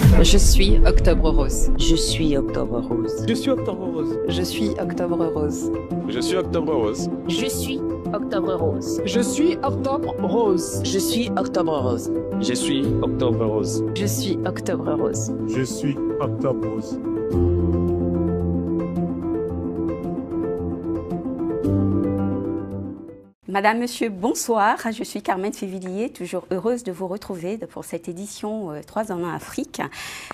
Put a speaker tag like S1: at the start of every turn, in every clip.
S1: Je suis Octobre Rose.
S2: Je suis Octobre Rose.
S3: Je suis Octobre Rose.
S4: Je suis Octobre Rose.
S3: Je suis Octobre Rose.
S5: Je suis Octobre Rose.
S6: Je suis Octobre Rose.
S2: Je suis Octobre Rose.
S3: Je suis Octobre Rose.
S4: Je suis Octobre Rose.
S7: Je suis Octobre Rose.
S8: Madame, Monsieur, bonsoir. Je suis Carmen Févillier, toujours heureuse de vous retrouver pour cette édition 3 en 1 Afrique.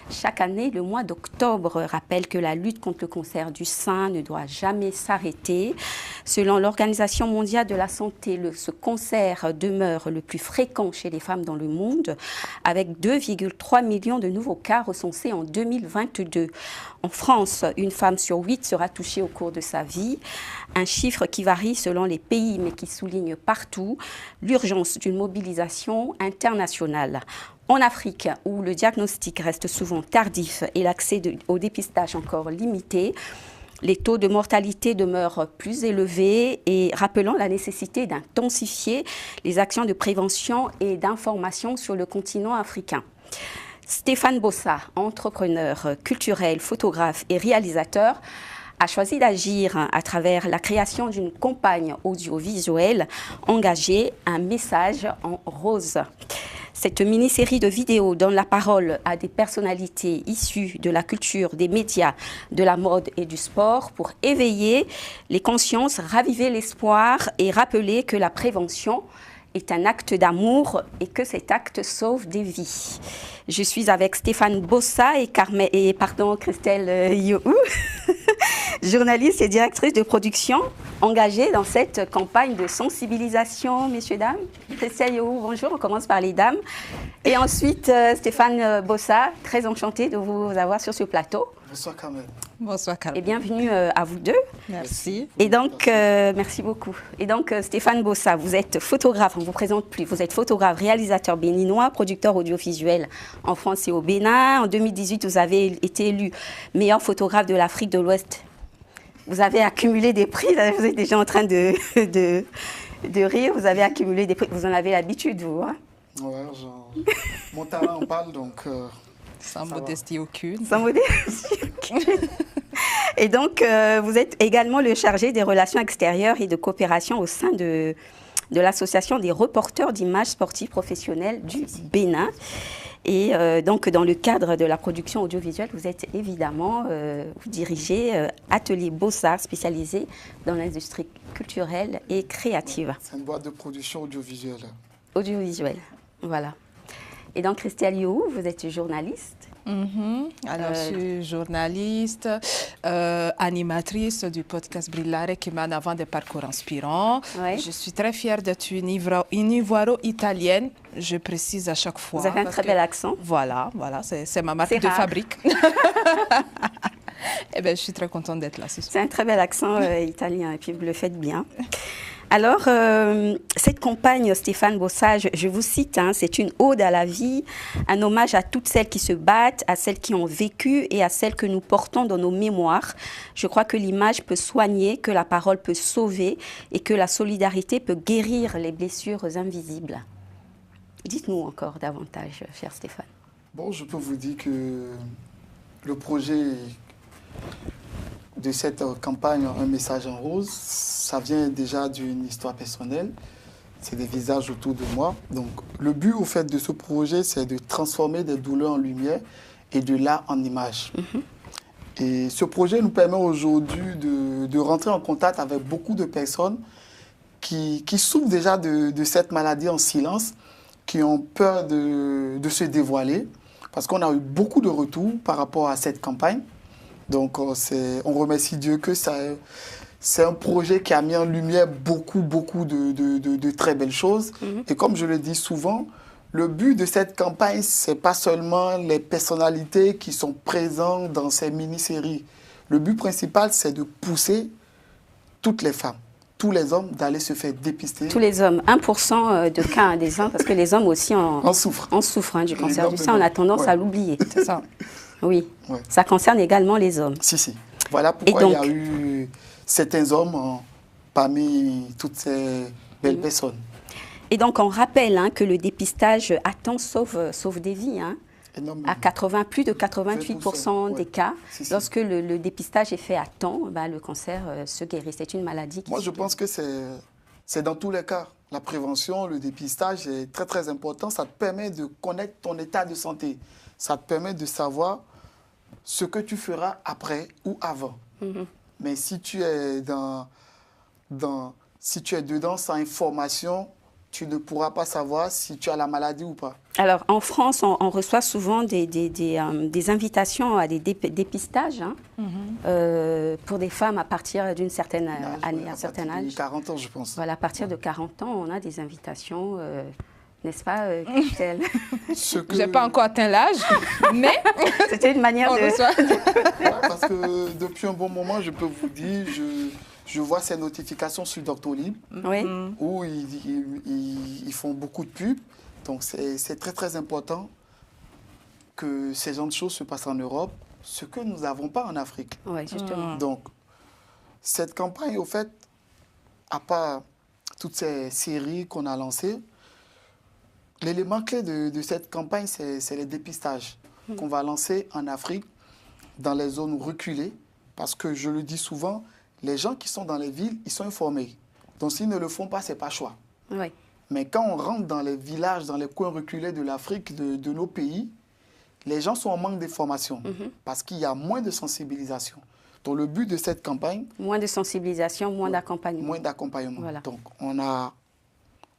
S8: Chaque année, le mois d'octobre rappelle que la lutte contre le cancer du sein ne doit jamais s'arrêter. Selon l'Organisation mondiale de la santé, ce cancer demeure le plus fréquent chez les femmes dans le monde, avec 2,3 millions de nouveaux cas recensés en 2022. En France, une femme sur 8 sera touchée au cours de sa vie, un chiffre qui varie selon les pays, mais qui souligne partout l'urgence d'une mobilisation internationale. En Afrique, où le diagnostic reste souvent tardif et l'accès au dépistage encore limité, les taux de mortalité demeurent plus élevés et rappelant la nécessité d'intensifier les actions de prévention et d'information sur le continent africain. Stéphane Bossa, entrepreneur culturel, photographe et réalisateur, a choisi d'agir à travers la création d'une campagne audiovisuelle engagée, un message en rose. Cette mini-série de vidéos donne la parole à des personnalités issues de la culture, des médias, de la mode et du sport pour éveiller les consciences, raviver l'espoir et rappeler que la prévention est un acte d'amour et que cet acte sauve des vies. Je suis avec Stéphane Bossa et Christelle Youhou, journaliste et directrice de production engagée dans cette campagne de sensibilisation, messieurs, dames. Christelle Youhou, bonjour, on commence par les dames. Et ensuite, Stéphane Bossa, très enchantée de vous avoir sur ce plateau.
S9: Bonsoir Carmen.
S8: Bonsoir Carmen. Et bienvenue à vous deux.
S4: Merci.
S8: Et donc, merci beaucoup. Et donc, Stéphane Bossa, vous êtes photographe, on ne vous présente plus. Vous êtes photographe, réalisateur béninois, producteur audiovisuel en France et au Bénin. En 2018, vous avez été élu meilleur photographe de l'Afrique de l'Ouest. Vous avez accumulé des prix, vous êtes déjà en train de rire, vous avez accumulé des prix, vous en avez l'habitude, vous. Hein?
S9: Ouais, mon talent en parle, donc...
S4: Sans modestie aucune.
S8: Sans modestie aucune. Et donc, vous êtes également le chargé des relations extérieures et de coopération au sein de l'association des reporters d'images sportives professionnelles du Bénin. Et donc, dans le cadre de la production audiovisuelle, vous êtes évidemment, vous dirigez Atelier Bossa, spécialisé dans l'industrie culturelle et créative.
S9: C'est une boîte de production audiovisuelle.
S8: Audiovisuelle, voilà. Et donc, Christelle Youhou, vous êtes journaliste.
S4: Alors, je suis journaliste, animatrice du podcast Brillare qui mène avant des parcours inspirants.
S8: Ouais.
S4: Je suis très fière d'être une Ivoiro-italienne, je précise à chaque fois.
S8: Vous avez un très bel accent.
S4: Voilà, c'est ma marque de fabrique. Eh bien, je suis très contente d'être là ce soir.
S8: C'est un très bel accent italien et puis vous le faites bien. Alors, cette campagne, Stéphane Bossa, je vous cite, hein, c'est une ode à la vie, un hommage à toutes celles qui se battent, à celles qui ont vécu et à celles que nous portons dans nos mémoires. Je crois que l'image peut soigner, que la parole peut sauver et que la solidarité peut guérir les blessures invisibles. Dites-nous encore davantage, cher Stéphane.
S9: Bon, je peux vous dire que le projet de cette campagne, un message en rose, ça vient déjà d'une histoire personnelle. C'est des visages autour de moi. Donc, le but, au fait, de ce projet, c'est de transformer des douleurs en lumière et de l'art en image. Et ce projet nous permet aujourd'hui de rentrer en contact avec beaucoup de personnes qui souffrent déjà de cette maladie en silence, qui ont peur de se dévoiler, parce qu'on a eu beaucoup de retours par rapport à cette campagne. Donc, on remercie Dieu que c'est un projet qui a mis en lumière beaucoup de très belles choses. Et comme je le dis souvent, le but de cette campagne, ce n'est pas seulement les personnalités qui sont présentes dans ces mini-séries. Le but principal, c'est de pousser toutes les femmes, tous les hommes, d'aller se faire dépister.
S8: Tous les hommes, 1% de cas des hommes, parce que les hommes aussi
S9: en souffrent.
S8: En souffrent hein, du cancer du sein, on a tendance à l'oublier.
S4: C'est ça.
S8: Oui, ça concerne également les hommes.
S9: Si. Voilà pourquoi il y a eu certains hommes parmi toutes ces belles personnes.
S8: Et donc, on rappelle hein, que le dépistage à temps sauve des vies. Hein.
S9: Énormément.
S8: plus de 88% des cas,
S9: Si.
S8: lorsque le dépistage est fait à temps, le cancer se guérit. C'est une maladie qui
S9: Moi, je pense que c'est dans tous les cas. La prévention, le dépistage est très, très important. Ça te permet de connaître ton état de santé. Ça te permet de savoir ce que tu feras après ou avant. Mais si tu es si tu es dedans sans information, tu ne pourras pas savoir si tu as la maladie ou pas.
S8: Alors, en France, on reçoit souvent des invitations à des dépistages pour des femmes à partir d'une certaine année, à un certain âge.
S9: 40 ans, je pense.
S8: Voilà, à partir de 40 ans, on a des invitations, n'est-ce pas, Christelle?
S4: Je n'ai pas encore atteint l'âge, mais
S8: c'était une manière
S4: on
S8: de...
S4: reçoit.
S9: Ouais, parce que depuis un bon moment, je peux vous dire, je vois ces notifications sur Doctolib,
S8: Oui.
S9: où ils font beaucoup de pubs. Donc, c'est très, très important que ces genres de choses se passent en Europe, ce que nous n'avons pas en Afrique.
S8: Oui, justement.
S9: Donc, cette campagne, au fait, à part toutes ces séries qu'on a lancées, l'élément clé de cette campagne, c'est les dépistages qu'on va lancer en Afrique, dans les zones reculées, parce que je le dis souvent, les gens qui sont dans les villes, ils sont informés. Donc, s'ils ne le font pas, ce n'est pas choix.
S8: Oui.
S9: Mais quand on rentre dans les villages, dans les coins reculés de l'Afrique, de nos pays, les gens sont en manque d'information parce qu'il y a moins de sensibilisation. Donc, le but de cette campagne...
S8: Moins de sensibilisation, moins d'accompagnement.
S9: Moins d'accompagnement.
S8: Voilà.
S9: Donc, on a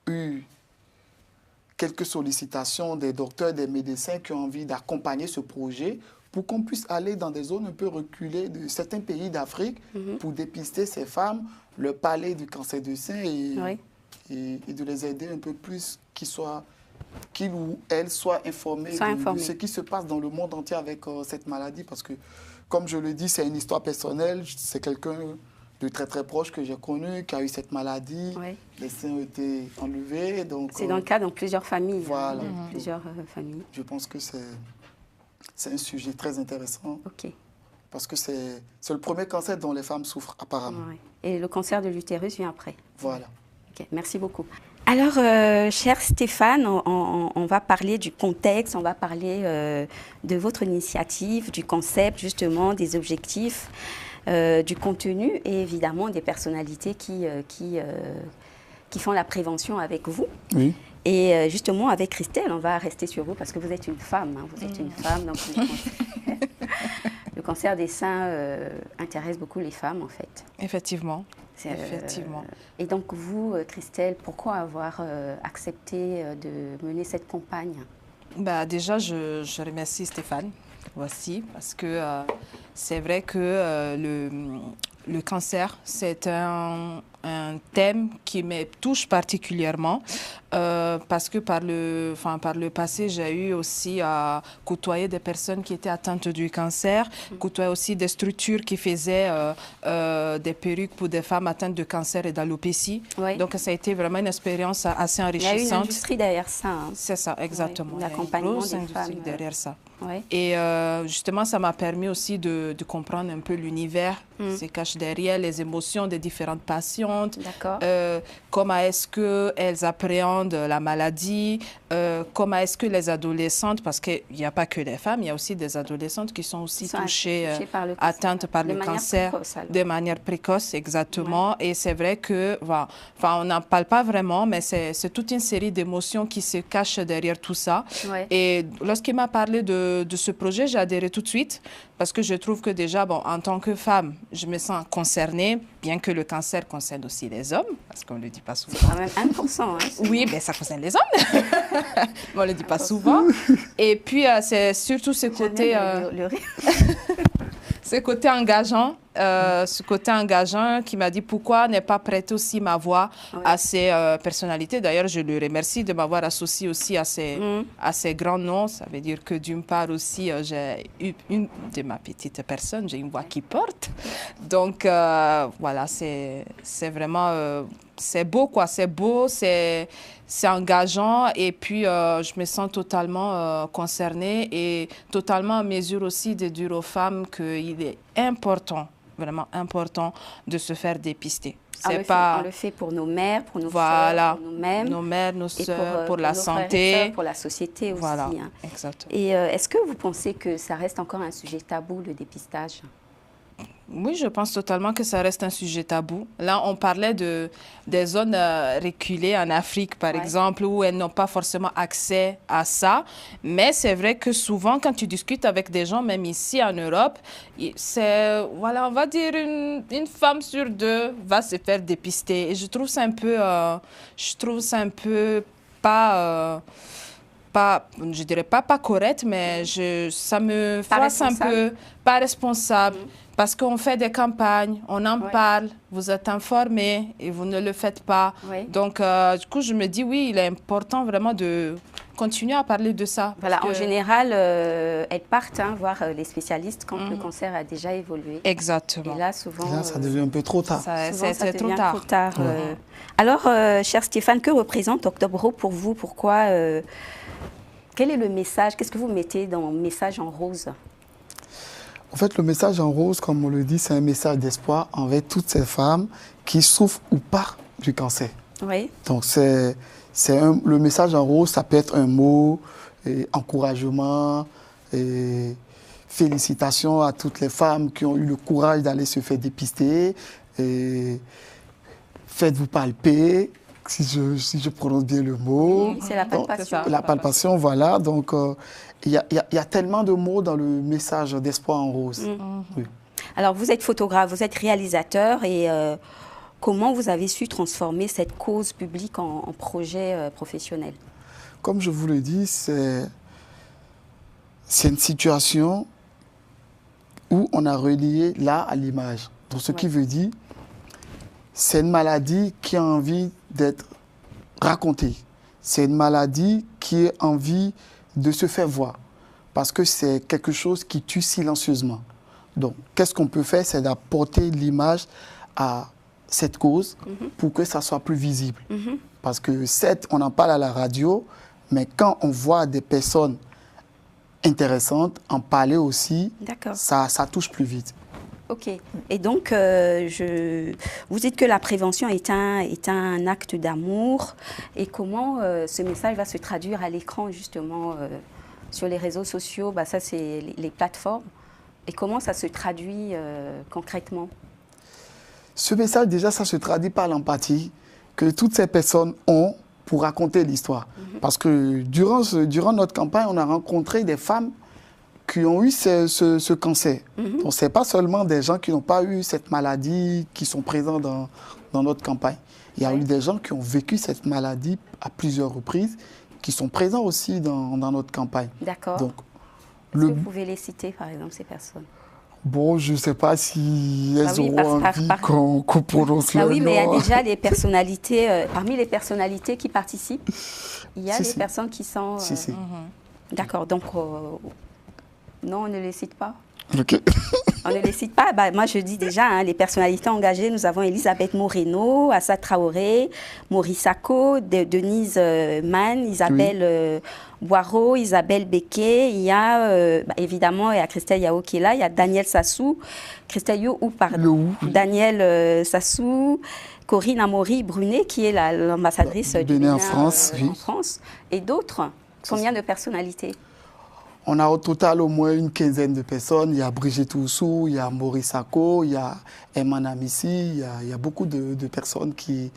S9: eu quelques sollicitations des docteurs, des médecins qui ont envie d'accompagner ce projet pour qu'on puisse aller dans des zones un peu reculées de certains pays d'Afrique pour dépister ces femmes, leur parler du cancer du sein et de les aider un peu plus qu'ils ou elles soient informés de ce qui se passe dans le monde entier avec cette maladie. Parce que, comme je le dis, c'est une histoire personnelle. C'est quelqu'un de très très proche que j'ai connu qui a eu cette maladie.
S8: Oui.
S9: Les seins ont été enlevés.
S8: C'est dans le cas dans plusieurs familles.
S9: Voilà.
S8: Plusieurs familles.
S9: Je pense que c'est un sujet très intéressant.
S8: OK.
S9: Parce que c'est le premier cancer dont les femmes souffrent, apparemment.
S8: Ouais. Et le cancer de l'utérus vient après.
S9: Voilà.
S8: Okay, merci beaucoup. Alors, cher Stéphane, on va parler du contexte, on va parler de votre initiative, du concept, justement, des objectifs, du contenu et évidemment des personnalités qui font la prévention avec vous.
S9: Oui.
S8: Et justement, avec Christelle, on va rester sur vous parce que vous êtes une femme. Vous êtes une femme, donc le cancer des seins intéresse beaucoup les femmes, en fait.
S4: Effectivement. Effectivement.
S8: Et donc vous, Christelle, pourquoi avoir accepté de mener cette campagne?
S4: Déjà, je remercie Stéphane aussi parce que c'est vrai que le cancer, c'est un thème qui me touche particulièrement parce que par le passé, j'ai eu aussi à côtoyer des personnes qui étaient atteintes du cancer, côtoyer aussi des structures qui faisaient des perruques pour des femmes atteintes de cancer et d'alopécie. Oui. Donc, ça a été vraiment une expérience assez enrichissante. Il
S8: y a une industrie derrière ça. Hein.
S4: C'est ça, exactement.
S8: Oui, l'accompagnement des
S4: femmes derrière ça.
S8: Oui.
S4: Et justement, ça m'a permis aussi de comprendre un peu l'univers qui se cache derrière, les émotions des différentes patientes. Comment est-ce qu'elles appréhendent la maladie, comment est-ce que les adolescentes, parce qu'il n'y a pas que les femmes, il y a aussi des adolescentes qui sont aussi touchées, atteintes par le cancer de manière précoce, exactement. Ouais. Et c'est vrai que, on n'en parle pas vraiment, mais c'est toute une série d'émotions qui se cachent derrière tout ça. Ouais. Et lorsqu'il m'a parlé de ce projet, j'ai adhéré tout de suite parce que je trouve que déjà, en tant que femme, je me sens concernée, bien que le cancer concerne aussi les hommes, parce qu'on ne le dit pas souvent.
S8: C'est quand même 1%. Hein,
S4: oui, mais ça concerne les hommes. On ne le dit pas souvent. Et puis, c'est surtout ce côté... ce côté engageant, qui m'a dit pourquoi ne pas prêter aussi ma voix à ces personnalités. D'ailleurs, je le remercie de m'avoir associé aussi à ces grands noms. Ça veut dire que d'une part aussi, j'ai eu une de ma petite personne, j'ai une voix qui porte. Donc, voilà, c'est vraiment... c'est beau, quoi. C'est beau, c'est engageant. Et puis, je me sens totalement concernée et totalement à mesure aussi de dire aux femmes qu'il est important vraiment important de se faire dépister.
S8: On le fait pour nos mères, pour nos sœurs, pour nous-mêmes.
S4: Nos mères, nos sœurs, pour la
S8: nos
S4: santé.
S8: Frères et sœurs, pour la société aussi.
S4: Voilà,
S8: hein.
S4: exactement.
S8: Et est-ce que vous pensez que ça reste encore un sujet tabou, le dépistage?
S4: Oui, je pense totalement que ça reste un sujet tabou. Là, on parlait des zones reculées en Afrique, par exemple, où elles n'ont pas forcément accès à ça. Mais c'est vrai que souvent, quand tu discutes avec des gens, même ici en Europe, c'est, voilà, on va dire une femme sur deux va se faire dépister. Et je trouve ça un peu, pas, je dirais pas correct, mais ça me froisse un peu, pas responsable. Parce qu'on fait des campagnes, on en parle, vous êtes informés et vous ne le faites pas. Donc, du coup, je me dis, oui, il est important vraiment de continuer à parler de ça.
S8: Voilà, en général, elles partent voir les spécialistes quand le cancer a déjà évolué.
S4: Exactement.
S8: Et là, souvent...
S9: Là, ça devient un peu trop tard.
S4: C'est trop tard.
S8: Alors, cher Stéphane, que représente Octobre Rose pour vous? Pourquoi quel est le message? Qu'est-ce que vous mettez dans Message en rose?
S9: En fait, le message en rose, comme on le dit, c'est un message d'espoir envers toutes ces femmes qui souffrent ou pas du cancer.
S8: Oui.
S9: Donc, le message en rose, ça peut être un mot, encouragement, félicitations à toutes les femmes qui ont eu le courage d'aller se faire dépister, faites-vous palper, si je prononce bien le mot.
S8: Oui, c'est la palpation.
S9: La palpation, voilà. Donc, il y a tellement de mots dans le message d'espoir en rose. Oui.
S8: Alors, vous êtes photographe, vous êtes réalisateur et comment vous avez su transformer cette cause publique en projet professionnel?
S9: Comme je vous le dis, c'est une situation où on a relié l'art à l'image. Donc, ce qui veut dire, c'est une maladie qui a envie d'être racontée. C'est une maladie qui a envie de se faire voir. Parce que c'est quelque chose qui tue silencieusement. Donc, qu'est-ce qu'on peut faire? C'est d'apporter l'image à cette cause pour que ça soit plus visible. Parce que certes, on en parle à la radio, mais quand on voit des personnes intéressantes en parler aussi, ça touche plus vite.
S8: Ok. Et donc, vous dites que la prévention est un acte d'amour. Et comment ce message va se traduire à l'écran, justement, sur les réseaux sociaux? Ça, c'est les plateformes. Et comment ça se traduit concrètement?
S9: Ce message, déjà, ça se traduit par l'empathie que toutes ces personnes ont pour raconter l'histoire. Parce que durant notre campagne, on a rencontré des femmes qui ont eu ce cancer. Donc, ce n'est pas seulement des gens qui n'ont pas eu cette maladie qui sont présents dans notre campagne. Il y a eu des gens qui ont vécu cette maladie à plusieurs reprises, qui sont présents aussi dans notre campagne.
S8: D'accord. Donc, est-ce que vous pouvez les citer, par exemple, ces personnes?
S9: Bon, je ne sais pas si elles auront envie qu'on prononce leur nom.
S8: Oui, mais il y a déjà les personnalités, parmi les personnalités qui participent, il y a des personnes qui sont... D'accord, donc... non, on ne les cite pas.
S9: Ok.
S8: On ne les cite pas. Moi, je dis déjà, les personnalités engagées, nous avons Elisabeth Moreno, Assa Traoré, Maurice Sacco, Denise Mann, Isabelle Boireau, Isabelle Becquet. Il y a, évidemment, il y a Christelle Yao qui est là. Il y a Daniel Sassou, Christelle Yao, Daniel Sassou, Corinne Amaury Brunet, qui est l'ambassadrice du Bénin en France, en France. Et d'autres. Combien de personnalités?
S9: On a au total au moins une quinzaine de personnes. Il y a Brigitte Oussou, il y a Maurice Sacco, il y a Emma Namissi, il y a beaucoup de personnes qui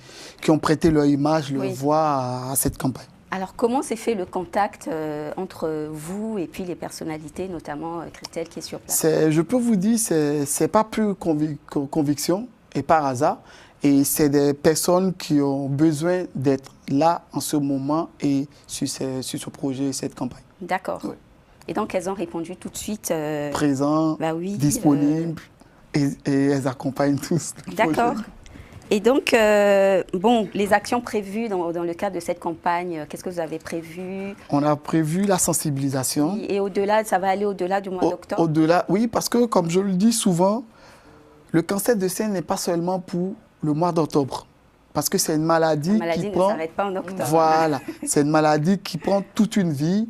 S9: ont prêté leur image, leur voix à cette campagne. Alors, comment s'est fait le contact entre vous et puis les personnalités, notamment Christelle qui est sur place? Je peux vous dire, c'est pas plus conviction et par hasard. Et c'est des personnes qui ont besoin d'être là en ce moment et sur ce projet, cette campagne. D'accord. Oui. Et donc, elles ont répondu tout de suite. Présent, disponible, et elles accompagnent tous. D'accord. Et donc, bon, les actions prévues dans le cadre de cette campagne, qu'est-ce que vous avez prévu? On a prévu la sensibilisation. Et au-delà, ça va aller au-delà du mois d'octobre? Au-delà, oui, parce que, comme je le dis souvent, le cancer de sein n'est pas seulement pour le mois d'octobre. Parce que c'est une maladie qui prend... ne s'arrête pas en octobre. Voilà, c'est une maladie qui prend toute une vie,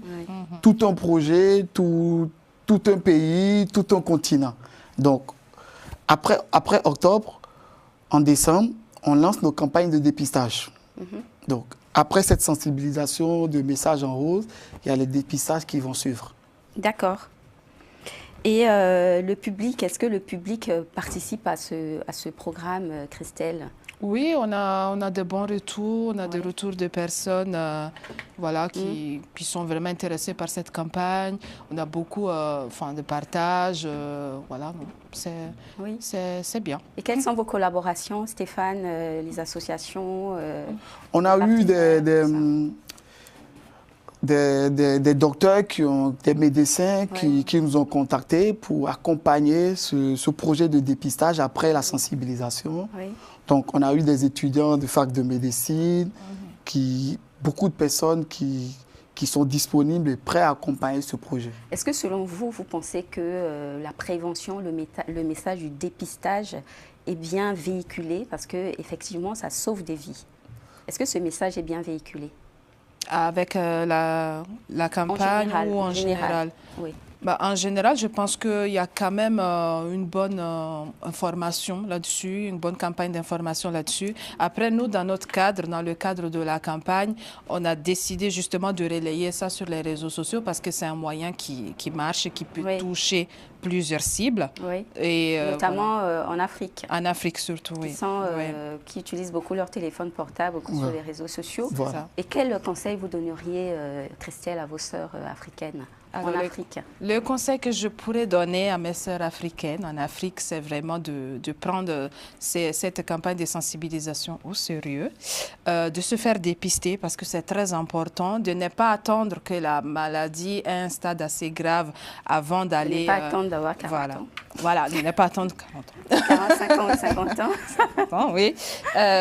S9: tout un projet, tout un pays, tout un continent. Donc, après octobre, en décembre, on lance nos campagnes de dépistage. Donc, après cette sensibilisation de messages en rose, il y a les dépistages qui vont suivre.
S8: D'accord. Et le public, est-ce que le public participe à ce programme, Christelle?
S4: Oui, on a de bons retours, on a des retours de personnes voilà, qui sont vraiment intéressées par cette campagne. On a beaucoup de partages, voilà, c'est bien.
S8: Et quelles sont vos collaborations, Stéphane, les associations
S9: On a eu des docteurs, des médecins qui nous ont contactés pour accompagner ce projet de dépistage après la sensibilisation.
S8: Oui.
S9: Donc, on a eu des étudiants de fac de médecine, beaucoup de personnes qui sont disponibles et prêts à accompagner ce projet.
S8: Est-ce que selon vous, vous pensez que la prévention, le message du dépistage est bien véhiculé? Parce qu'effectivement, ça sauve des vies. Est-ce que ce message est bien véhiculé?
S4: Avec la campagne ou en général?
S8: Oui.
S4: En général, je pense qu'il y a quand même une bonne information là-dessus, une bonne campagne d'information là-dessus. Après, nous, dans le cadre de la campagne, on a décidé justement de relayer ça sur les réseaux sociaux parce que c'est un moyen qui marche et qui peut toucher plusieurs cibles.
S8: Oui.
S4: Et,
S8: notamment en Afrique.
S4: En Afrique surtout, oui.
S8: Qui utilisent beaucoup leur téléphone portable sur les réseaux sociaux.
S9: Voilà.
S8: Et quel conseil vous donneriez, Christelle, à vos sœurs africaines en Afrique?
S4: Le conseil que je pourrais donner à mes sœurs africaines en Afrique, c'est vraiment de prendre cette campagne de sensibilisation au sérieux, de se faire dépister parce que c'est très important, de ne pas attendre que la maladie ait un stade assez grave avant d'aller...
S8: Ne pas attendre d'avoir 40 ans.
S4: Voilà, de ne pas attendre 40 ans.
S8: 45 ans, 50 ans.
S4: 50 ans, oui.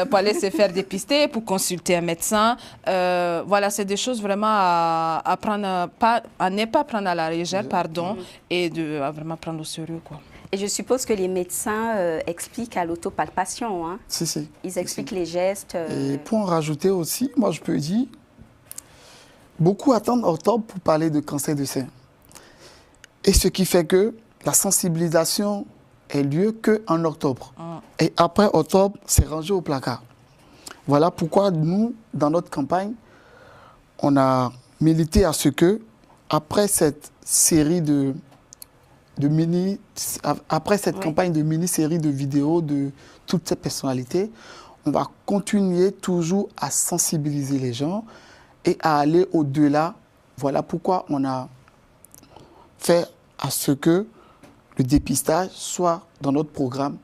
S4: Pour aller se faire dépister, pour consulter un médecin. Voilà, c'est des choses vraiment à prendre, à ne pas prendre à la légère, et de vraiment prendre au sérieux, quoi.
S8: Et je suppose que les médecins expliquent à l'autopalpation, hein?
S9: Si.
S8: Ils expliquent les gestes.
S9: Et pour en rajouter aussi, moi je peux dire, beaucoup attendent octobre pour parler de cancer du sein. Et ce qui fait que la sensibilisation ait lieu qu'en octobre. Et après octobre, c'est rangé au placard. Voilà pourquoi nous, dans notre campagne, on a milité à ce que, après cette série campagne de mini-série de vidéos de toutes ces personnalités, on va continuer toujours à sensibiliser les gens et à aller au-delà. Voilà pourquoi on a fait à ce que le dépistage soit dans notre programme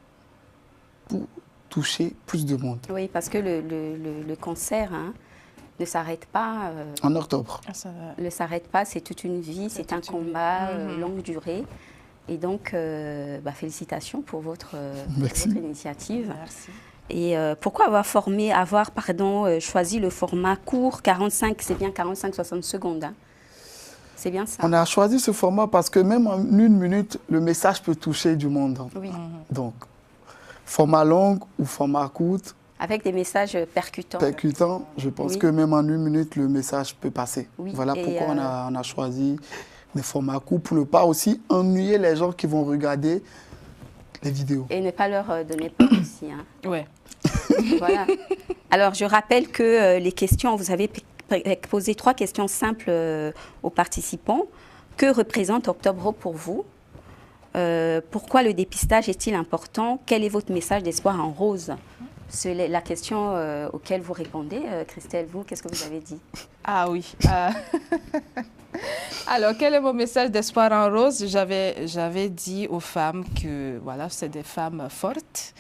S9: pour toucher plus de monde.
S8: Oui, parce que le cancer ne s'arrête pas.
S9: En octobre.
S8: Ne s'arrête pas, c'est toute une vie, c'est un combat longue durée. Et donc, félicitations pour votre initiative.
S4: Merci.
S8: Et pourquoi avoir choisi le format court, 45, c'est bien 45-60 secondes, hein? C'est bien ça.
S9: On a choisi ce format parce que même en 1 minute, le message peut toucher du monde.
S8: Oui.
S9: Donc, format long ou format court.
S8: Avec des messages percutants.
S9: Percutants, je pense que même en 1 minute, le message peut passer.
S8: Oui.
S9: Voilà pourquoi on a choisi des formats courts pour ne pas aussi ennuyer les gens qui vont regarder les vidéos. Et
S8: ne pas leur donner peur aussi. Hein.
S4: Oui.
S8: Voilà. Alors, je rappelle que les questions, vous avez posé 3 questions simples aux participants. Que représente Octobre Rose pour vous? Pourquoi le dépistage est-il important? Quel est votre message d'espoir en rose? C'est la question auquel vous répondez. Christelle, vous, qu'est-ce que vous avez dit?
S4: Ah oui. Alors, quel est mon message d'espoir en rose? J'avais dit aux femmes que voilà, c'est des femmes fortes.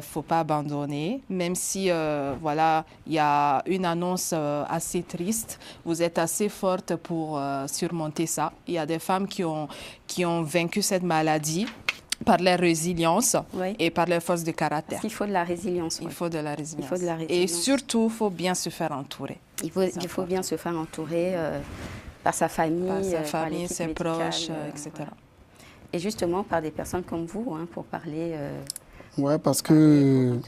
S4: Faut pas abandonner, même si voilà, il y a une annonce assez triste. Vous êtes assez forte pour surmonter ça. Il y a des femmes qui ont vaincu cette maladie par leur résilience et par leur force de caractère.
S8: Il faut de la résilience.
S4: Il faut de la résilience.
S8: Il faut de la résilience.
S4: Et surtout, il faut bien se faire entourer.
S8: Il faut bien se faire entourer par sa famille,
S4: par ses proches, etc.
S8: Voilà. Et justement par des personnes comme vous, hein, pour parler...
S9: Oui, parce que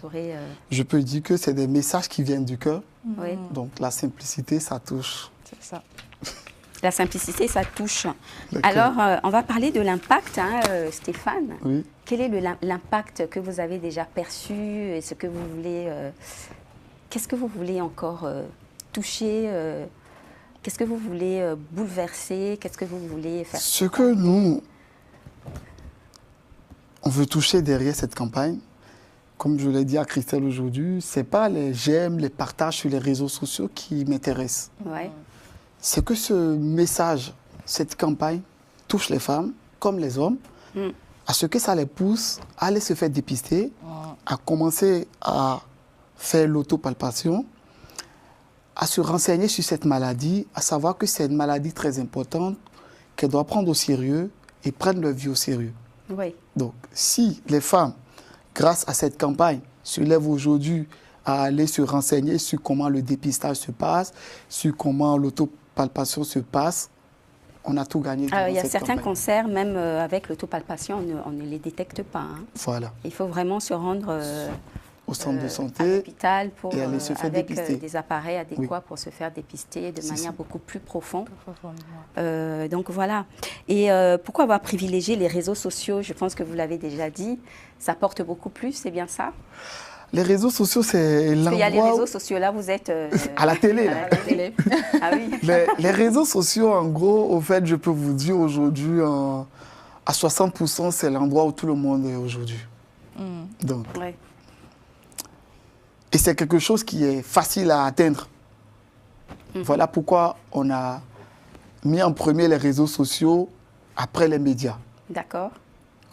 S9: je peux dire que c'est des messages qui viennent du cœur.
S8: Oui.
S9: Donc la simplicité, ça touche.
S4: C'est ça.
S8: La simplicité, ça touche. Alors, on va parler de l'impact, hein, Stéphane.
S9: Oui.
S8: Quel est l'impact que vous avez déjà perçu et ce que vous voulez... qu'est-ce que vous voulez encore toucher qu'est-ce que vous voulez bouleverser? Qu'est-ce que vous voulez faire?
S9: Ce que nous, on veut toucher derrière cette campagne, comme je l'ai dit à Christelle aujourd'hui, ce n'est pas les j'aime, les partages sur les réseaux sociaux qui m'intéressent.
S8: Ouais.
S9: C'est que ce message, cette campagne, touche les femmes comme les hommes, à ce que ça les pousse à aller se faire dépister, à commencer à faire l'autopalpation, à se renseigner sur cette maladie, à savoir que c'est une maladie très importante, qu'elles doivent prendre au sérieux et prendre leur vie au sérieux.
S8: Oui.
S9: Donc, si les femmes, grâce à cette campagne, se lèvent aujourd'hui à aller se renseigner sur comment le dépistage se passe, sur comment l'autopalpation se passe, on a tout gagné.
S8: Il y a certains cancers, même avec l'autopalpation, on ne les détecte pas. Hein.
S9: Voilà.
S8: Il faut vraiment se rendre
S9: au centre de santé,
S8: à l'hôpital
S9: et aller se faire
S8: avec
S9: dépister.
S8: Des appareils adéquats pour se faire dépister de manière beaucoup plus profonde. Donc voilà. Et pourquoi avoir privilégié les réseaux sociaux? Je pense que vous l'avez déjà dit. Ça porte beaucoup plus, c'est bien ça?
S9: Les réseaux sociaux, c'est l'endroit...
S8: Il y a les réseaux sociaux, là, vous êtes...
S9: à la télé.
S8: À la télé. Ah oui.
S9: Les réseaux sociaux, en gros, au fait, je peux vous dire aujourd'hui, à 60%, c'est l'endroit où tout le monde est aujourd'hui. Donc,
S8: ouais.
S9: Et c'est quelque chose qui est facile à atteindre. Voilà pourquoi on a mis en premier les réseaux sociaux, après les médias.
S8: D'accord.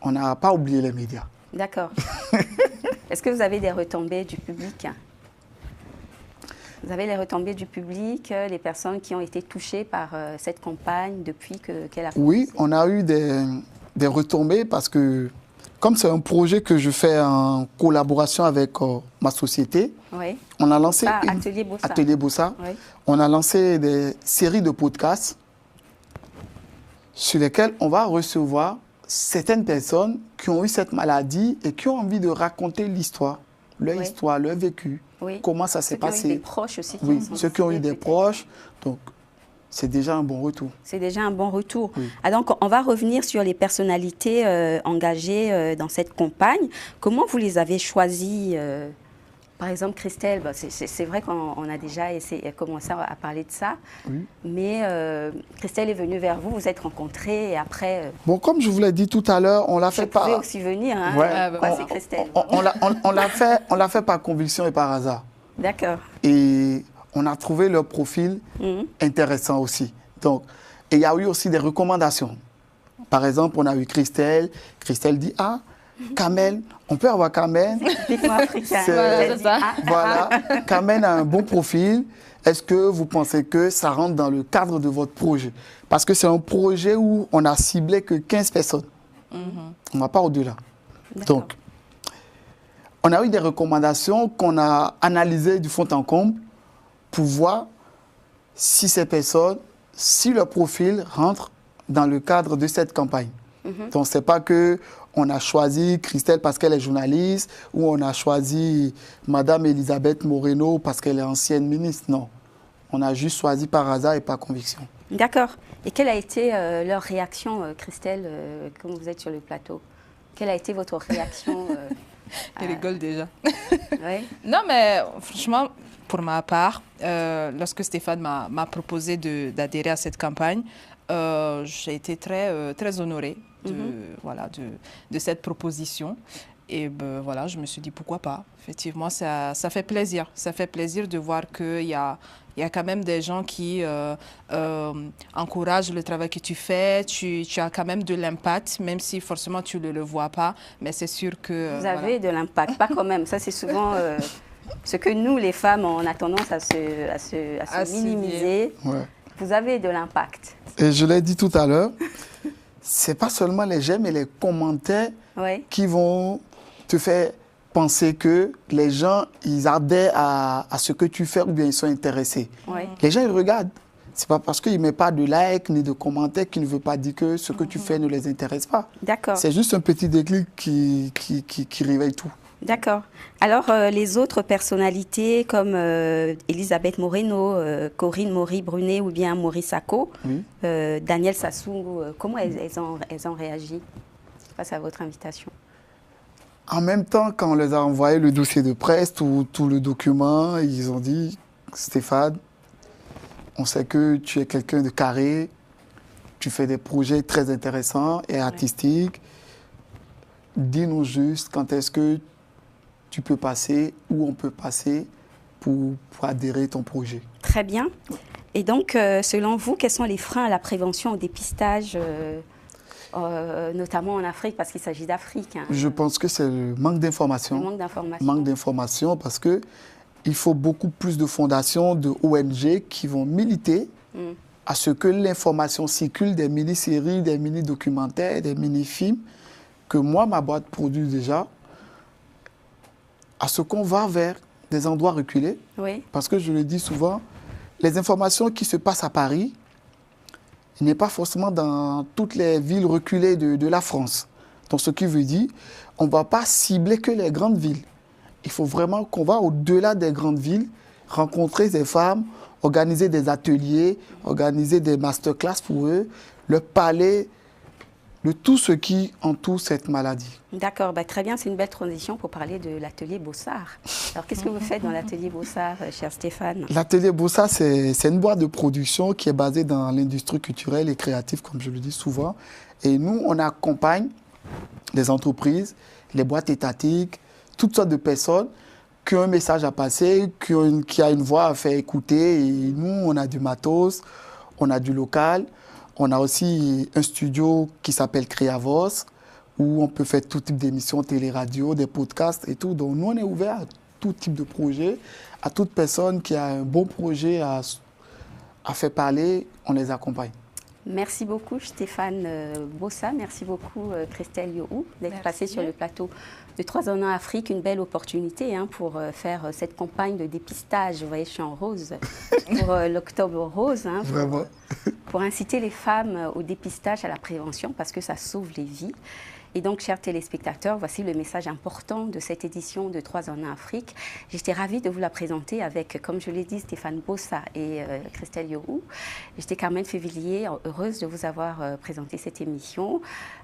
S9: On n'a pas oublié les médias.
S8: D'accord. Est-ce que vous avez des retombées du public? Vous avez les retombées du public, les personnes qui ont été touchées par cette campagne depuis qu'elle a commencé?
S9: Oui, on a eu des retombées parce que, comme c'est un projet que je fais en collaboration avec ma société,
S8: oui.
S9: On a lancé
S8: Atelier
S9: Bossa.
S8: Oui.
S9: On a lancé des séries de podcasts sur lesquels on va recevoir certaines personnes qui ont eu cette maladie et qui ont envie de raconter l'histoire, leur histoire, leur vécu, comment ça s'est passé.
S8: Ceux qui ont eu des proches aussi.
S9: Oui, ceux qui ont eu des proches. Donc, c'est déjà un bon retour. C'est
S8: déjà un bon retour.
S9: Oui.
S8: Ah, donc, on va revenir sur les personnalités engagées dans cette campagne. Comment vous les avez choisies Par exemple, Christelle, c'est vrai qu'on a déjà commencé à parler de ça, mais Christelle est venue vers vous, vous êtes rencontrés et après...
S9: Bon, comme je vous l'ai dit tout à l'heure, on l'a fait par...
S8: Je pouvais aussi venir, hein.
S9: Ouais.
S8: C'est Christelle.
S9: On l'a fait par conviction et par hasard.
S8: D'accord.
S9: Et on a trouvé leur profil intéressant aussi. Donc, et il y a eu aussi des recommandations. Par exemple, on a eu Christelle. Christelle dit, ah, Kamel, on peut avoir Kamel. Voilà, Kamel a un bon profil. Est-ce que vous pensez que ça rentre dans le cadre de votre projet? Parce que c'est un projet où on a ciblé que 15 personnes. On ne va pas au-delà. Donc, on a eu des recommandations qu'on a analysées du fond en comble pour voir si ces personnes, si leur profil rentre dans le cadre de cette campagne. Donc, ce n'est pas qu'on a choisi Christelle parce qu'elle est journaliste ou on a choisi Madame Elisabeth Moreno parce qu'elle est ancienne ministre. Non. On a juste choisi par hasard et par conviction.
S8: D'accord. Et quelle a été leur réaction, Christelle, quand vous êtes sur le plateau? Quelle a été votre réaction
S4: Elle rigole déjà.
S8: Ouais.
S4: Non, mais franchement, pour ma part, lorsque Stéphane m'a proposé d'adhérer à cette campagne, j'ai été très honorée de cette proposition. Et voilà, je me suis dit pourquoi pas. Effectivement, ça fait plaisir. Ça fait plaisir de voir qu'il y a quand même des gens qui encouragent le travail que tu fais. Tu as quand même de l'impact, même si forcément tu ne le vois pas. Mais c'est sûr que...
S8: Vous avez de l'impact, pas quand même. Ça, c'est souvent ce que nous, les femmes, on a tendance à se minimiser.
S9: Ouais.
S8: Vous avez de l'impact.
S9: Et je l'ai dit tout à l'heure, c'est pas seulement les j'aime et les commentaires qui vont te faire penser que les gens, ils adhèrent à ce que tu fais ou bien ils sont intéressés. Les gens, ils regardent. C'est pas parce qu'ils ne mettent pas de like ni de commentaires qu'ils ne veulent pas dire que ce que tu fais ne les intéresse pas.
S8: D'accord.
S9: C'est juste un petit déclic qui réveille tout.
S8: D'accord. Alors, les autres personnalités comme Elisabeth Moreno, Corinne Maury-Brunet ou bien Maurice Sacco, Daniel Sassou, comment elles ont réagi face à votre invitation?
S9: En même temps, quand on les a envoyé le dossier de presse, tout le document, ils ont dit « Stéphane, on sait que tu es quelqu'un de carré, tu fais des projets très intéressants et artistiques. Dis-nous juste quand est-ce que tu peux passer, où on peut passer pour adhérer à ton projet. »
S8: Très bien. Et donc, selon vous, quels sont les freins à la prévention au dépistage notamment en Afrique, parce qu'il s'agit d'Afrique. Hein.
S9: Je pense que c'est le manque d'informations.
S8: Le manque d'informations.
S9: Manque d'informations parce qu'il faut beaucoup plus de fondations, de ONG qui vont militer à ce que l'information circule, des mini-séries, des mini-documentaires, des mini-films que moi, ma boîte produit déjà, à ce qu'on va vers des endroits reculés.
S8: Oui.
S9: Parce que je le dis souvent, les informations qui se passent à Paris, il n'est pas forcément dans toutes les villes reculées de la France. Donc, ce qui veut dire, on ne va pas cibler que les grandes villes. Il faut vraiment qu'on va au-delà des grandes villes, rencontrer ces femmes, organiser des ateliers, organiser des masterclass pour eux, leur parler de tout ce qui entoure cette maladie.
S8: D'accord, bah, très bien, c'est une belle transition pour parler de l'atelier Bossard. Alors, qu'est-ce que vous faites dans l'atelier Bossard, cher Stéphane?
S9: L'atelier Bossard, c'est une boîte de production qui est basée dans l'industrie culturelle et créative, comme je le dis souvent. Et nous, on accompagne les entreprises, les boîtes étatiques, toutes sortes de personnes qui ont un message à passer, qui ont une voix à faire écouter. Et nous, on a du matos, on a du local. On a aussi un studio qui s'appelle Créavos, où on peut faire tout type d'émissions, télé-radio, des podcasts et tout. Donc nous, on est ouvert à tout type de projet, à toute personne qui a un bon projet à faire parler, on les accompagne.
S8: Merci beaucoup Stéphane Bossard, merci beaucoup Christelle Yohou d'être passée sur le plateau de 3 ans en Afrique. Une belle opportunité pour faire cette campagne de dépistage, vous voyez, je suis en rose, pour l'Octobre Rose.
S9: Vraiment.
S8: Pour inciter les femmes au dépistage, à la prévention, parce que ça sauve les vies. Et donc, chers téléspectateurs, voici le message important de cette édition de 3 ans en Afrique. J'étais ravie de vous la présenter avec, comme je l'ai dit, Stéphane Bossard et Christelle Yohou. J'étais Carmen Févillier, heureuse de vous avoir présenté cette émission.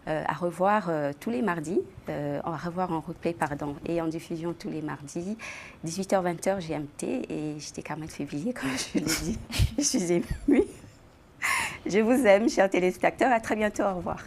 S8: À revoir tous les mardis, à revoir en replay, pardon, et en diffusion tous les mardis, 18h-20h GMT. Et j'étais Carmen Févillier, comme je l'ai dit. Je suis émue. Je vous aime, chers téléspectateurs. À très bientôt. Au revoir.